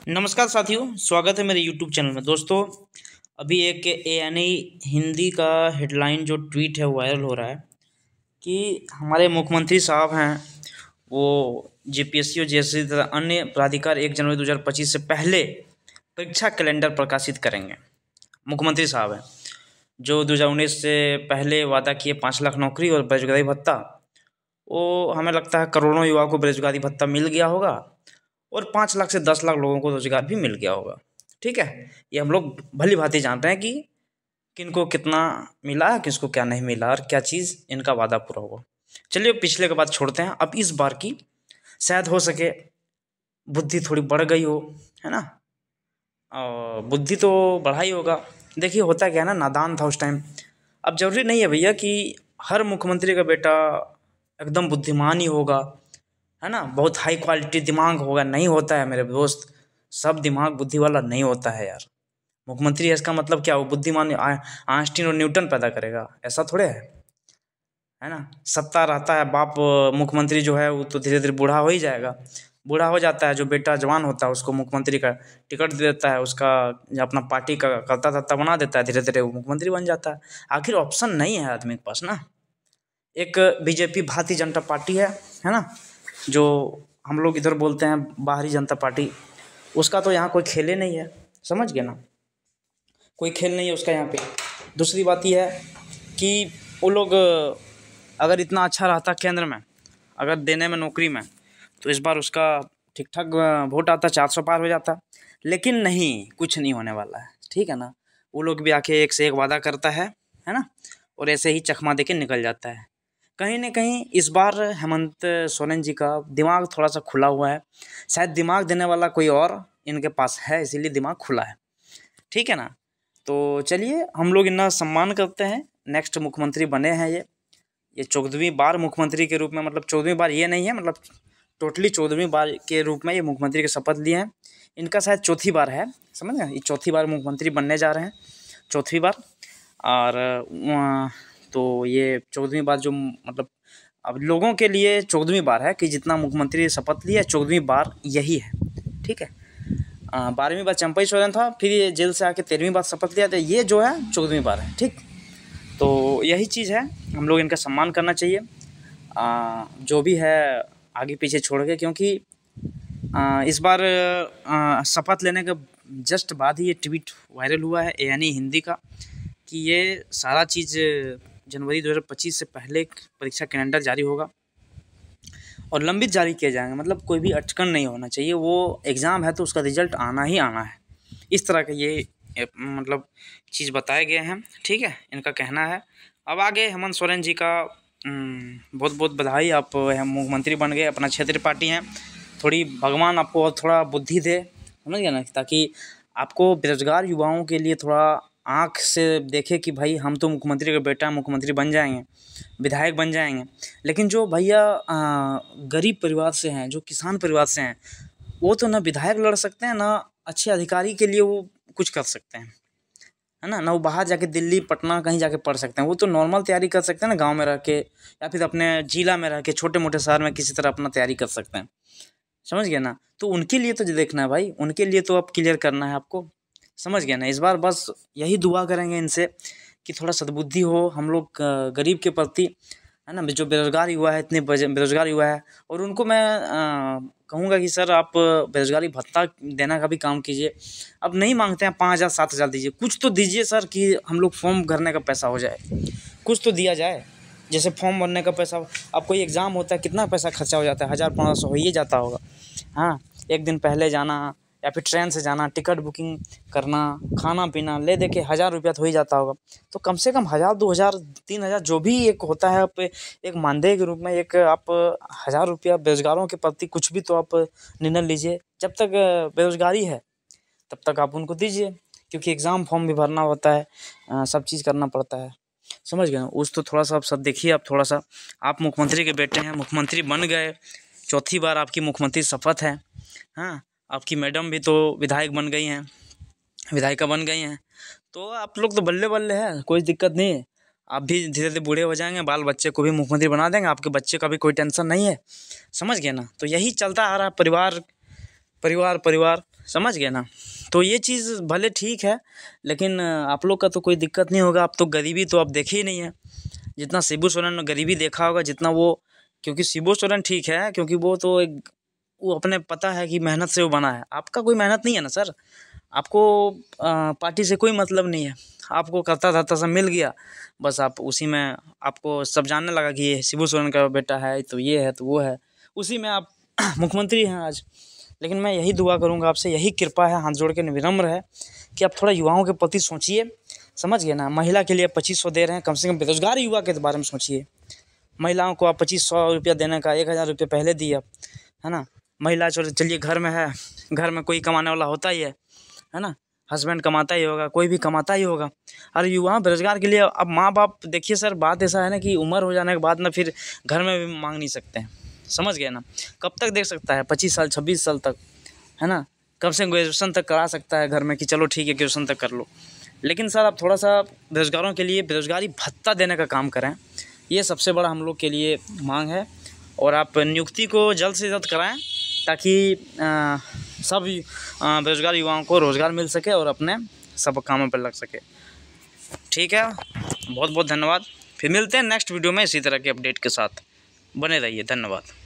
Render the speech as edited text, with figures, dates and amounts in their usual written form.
नमस्कार साथियों, स्वागत है मेरे YouTube चैनल में। दोस्तों, अभी एक ANI हिंदी का हेडलाइन जो ट्वीट है वायरल हो रहा है कि हमारे मुख्यमंत्री साहब हैं, वो JPSC और JSC तथा अन्य प्राधिकार 1 जनवरी 2025 से पहले परीक्षा कैलेंडर प्रकाशित करेंगे। मुख्यमंत्री साहब हैं जो 2019 से पहले वादा किए 5 लाख नौकरी और बेरोजगारी भत्ता, वो हमें लगता है करोड़ों युवाओं को बेरोजगारी भत्ता मिल गया होगा और 5 लाख से 10 लाख लोगों को रोजगार भी मिल गया होगा। ठीक है, ये हम लोग भली भांति जानते हैं कि किनको कितना मिला, किसको क्या नहीं मिला और क्या चीज़ इनका वादा पूरा होगा। चलिए पिछले के बात छोड़ते हैं, अब इस बार की शायद हो सके बुद्धि थोड़ी बढ़ गई हो, है ना। और बुद्धि तो बढ़ा ही होगा। देखिए होता क्या है ना, नादान था उस टाइम। अब जरूरी नहीं है भैया कि हर मुख्यमंत्री का बेटा एकदम बुद्धिमान ही होगा, है ना, बहुत हाई क्वालिटी दिमाग होगा। नहीं होता है मेरे दोस्त, सब दिमाग बुद्धि वाला नहीं होता है यार। मुख्यमंत्री है इसका मतलब क्या, वो बुद्धिमान आइंस्टीन और न्यूटन पैदा करेगा, ऐसा थोड़े है ना। सत्ता रहता है, बाप मुख्यमंत्री जो है वो तो धीरे धीरे बूढ़ा हो ही जाएगा। बूढ़ा हो जाता है, जो बेटा जवान होता है उसको मुख्यमंत्री का टिकट दे देता है, उसका अपना पार्टी का करता धत्ता बना देता है, धीरे धीरे वो मुख्यमंत्री बन जाता है। आखिर ऑप्शन नहीं है आदमी के पास ना। एक बीजेपी भारतीय जनता पार्टी है ना, जो हम लोग इधर बोलते हैं बाहरी जनता पार्टी, उसका तो यहाँ कोई खेल ही नहीं है, समझ गए ना। कोई खेल नहीं है उसका यहाँ पे। दूसरी बात यह है कि वो लोग अगर इतना अच्छा रहता केंद्र में, अगर देने में नौकरी में, तो इस बार उसका ठीक ठाक वोट आता, 400 पार हो जाता। लेकिन नहीं, कुछ नहीं होने वाला है, ठीक है ना। वो लोग भी आके एक से एक वादा करता है ना, और ऐसे ही चकमा दे के निकल जाता है। कहीं न कहीं इस बार हेमंत सोरेन जी का दिमाग थोड़ा सा खुला हुआ है। शायद दिमाग देने वाला कोई और इनके पास है, इसीलिए दिमाग खुला है, ठीक है ना। तो चलिए हम लोग इनका सम्मान करते हैं। नेक्स्ट मुख्यमंत्री बने हैं ये 14वीं बार मुख्यमंत्री के रूप में, मतलब 14वीं बार ये नहीं है, मतलब टोटली 14वीं बार के रूप में ये मुख्यमंत्री के शपथ लिए हैं। इनका शायद चौथी बार है, समझ गए, ये चौथी बार मुख्यमंत्री बनने जा रहे हैं, चौथी बार। और तो ये 14वीं बार जो मतलब अब लोगों के लिए 14वीं बार है कि जितना मुख्यमंत्री शपथ लिया, 14वीं बार यही है, ठीक है। 12वीं बार चंपई सोरेन था, फिर ये जेल से आके 13वीं बार शपथ लिया था, ये जो है 14वीं बार है, ठीक। तो यही चीज़ है, हम लोग इनका सम्मान करना चाहिए, जो भी है आगे पीछे छोड़ के, क्योंकि इस बार शपथ लेने के जस्ट बाद ही ये ट्वीट वायरल हुआ है ANI हिंदी का कि ये सारा चीज़ जनवरी 2025 से पहले परीक्षा कैलेंडर जारी होगा और लंबित जारी किए जाएंगे। मतलब कोई भी अटकन नहीं होना चाहिए, वो एग्ज़ाम है तो उसका रिजल्ट आना ही आना है। इस तरह का ये मतलब चीज़ बताए गए हैं, ठीक है, इनका कहना है। अब आगे हेमंत सोरेन जी का बहुत बहुत बधाई, आप मुख्यमंत्री बन गए, अपना क्षेत्रीय पार्टी हैं। थोड़ी भगवान आपको और थोड़ा बुद्धि दे, समझ गए ना, ताकि आपको बेरोजगार युवाओं के लिए थोड़ा आँख से देखे कि भाई हम तो मुख्यमंत्री का बेटा, मुख्यमंत्री बन जाएंगे, विधायक बन जाएंगे। लेकिन जो भैया गरीब परिवार से हैं, जो किसान परिवार से हैं, वो तो ना विधायक लड़ सकते हैं, ना अच्छे अधिकारी के लिए वो कुछ कर सकते हैं, है ना। वो बाहर जाके दिल्ली पटना कहीं जाके पढ़ सकते हैं। वो तो नॉर्मल तैयारी कर सकते हैं ना, गांव में रह के या फिर अपने जिला में रह के, छोटे मोटे शहर में किसी तरह अपना तैयारी कर सकते हैं, समझ गए ना। तो उनके लिए तो जो देखना है भाई, उनके लिए तो अब क्लियर करना है आपको, समझ गए ना। इस बार बस यही दुआ करेंगे इनसे कि थोड़ा सद्बुद्धि हो हम लोग गरीब के प्रति, है ना। जो बेरोजगार युवा है, इतने बेरोजगार युवा है, और उनको मैं कहूँगा कि सर आप बेरोजगारी भत्ता देना का भी काम कीजिए। अब नहीं मांगते हैं 5,000 7,000 दीजिए, कुछ तो दीजिए सर कि हम लोग फॉर्म भरने का पैसा हो जाए, कुछ तो दिया जाए। जैसे फॉर्म भरने का पैसा, अब कोई एग्ज़ाम होता है कितना पैसा खर्चा हो जाता है, 1,000 1,500 हो ही जाता होगा। हाँ, एक दिन पहले जाना या फिर ट्रेन से जाना, टिकट बुकिंग करना, खाना पीना ले दे के 1,000 रुपया तो हो ही जाता होगा। तो कम से कम 1,000 2,000 3,000 जो भी एक होता है, आप एक मानदेय के रूप में एक आप 1,000 रुपया बेरोजगारों के प्रति कुछ भी तो आप निर्णय लीजिए। जब तक बेरोजगारी है तब तक आप उनको दीजिए, क्योंकि एग्ज़ाम फॉर्म भी भरना होता है, सब चीज़ करना पड़ता है, समझ गए ना। उस तो थोड़ा सा आप सब देखिए, आप थोड़ा सा, आप मुख्यमंत्री के बेटे हैं, मुख्यमंत्री बन गए, चौथी बार आपकी मुख्यमंत्री शपथ है। हाँ, आपकी मैडम भी तो विधायक बन गई हैं, विधायिका बन गई हैं, तो आप लोग तो बल्ले बल्ले हैं, कोई दिक्कत नहीं है। आप भी धीरे धीरे बूढ़े हो जाएंगे, बाल बच्चे को भी मुख्यमंत्री बना देंगे, आपके बच्चे का भी कोई टेंशन नहीं है, समझ गए ना। तो यही चलता आ रहा है, परिवार परिवार परिवार, समझ गए ना। तो ये चीज़ भले ठीक है, लेकिन आप लोग का तो कोई दिक्कत नहीं होगा। आप तो गरीबी तो आप देखे ही नहीं है, जितना शिबू सोरेन ने गरीबी देखा होगा, जितना वो, क्योंकि शिबू सोरेन ठीक है, क्योंकि वो तो एक, वो अपने पता है कि मेहनत से वो बना है। आपका कोई मेहनत नहीं है ना सर, आपको पार्टी से कोई मतलब नहीं है, आपको करता धरता सब मिल गया, बस आप उसी में, आपको सब जानने लगा कि ये शिबू सोरेन का बेटा है, तो ये है तो वो है, उसी में आप मुख्यमंत्री हैं आज। लेकिन मैं यही दुआ करूँगा आपसे, यही कृपा है, हाथ जोड़ के विनम्र है कि आप थोड़ा युवाओं के प्रति सोचिए। समझ गए ना। महिला के लिए 2500 दे रहे हैं, कम से कम बेरोजगार युवा के बारे में सोचिए। महिलाओं को आप 2500 रुपया देने का 1000 रुपये पहले दिए, है ना। महिला चलिए घर में है, घर में कोई कमाने वाला होता ही है ना, हस्बैंड कमाता ही होगा, कोई भी कमाता ही होगा। अरे युवा बेरोजगार के लिए, अब माँ बाप देखिए सर, बात ऐसा है ना कि उम्र हो जाने के बाद ना फिर घर में भी मांग नहीं सकते हैं। समझ गए ना। कब तक देख सकता है, 25 साल 26 साल तक, है ना। कम से कम ग्रेजुएशन तक करा सकता है घर में कि चलो ठीक है ग्रेजुएशन तक कर लो। लेकिन सर आप थोड़ा सा बेरोजगारों के लिए बेरोजगारी भत्ता देने का काम करें, ये सबसे बड़ा हम लोग के लिए मांग है। और आप नियुक्ति को जल्द से जल्द कराएं, ताकि सब बेरोजगार युवाओं को रोज़गार मिल सके और अपने सब कामों पर लग सके। ठीक है, बहुत बहुत धन्यवाद। फिर मिलते हैं नेक्स्ट वीडियो में इसी तरह के अपडेट के साथ। बने रहिए, धन्यवाद।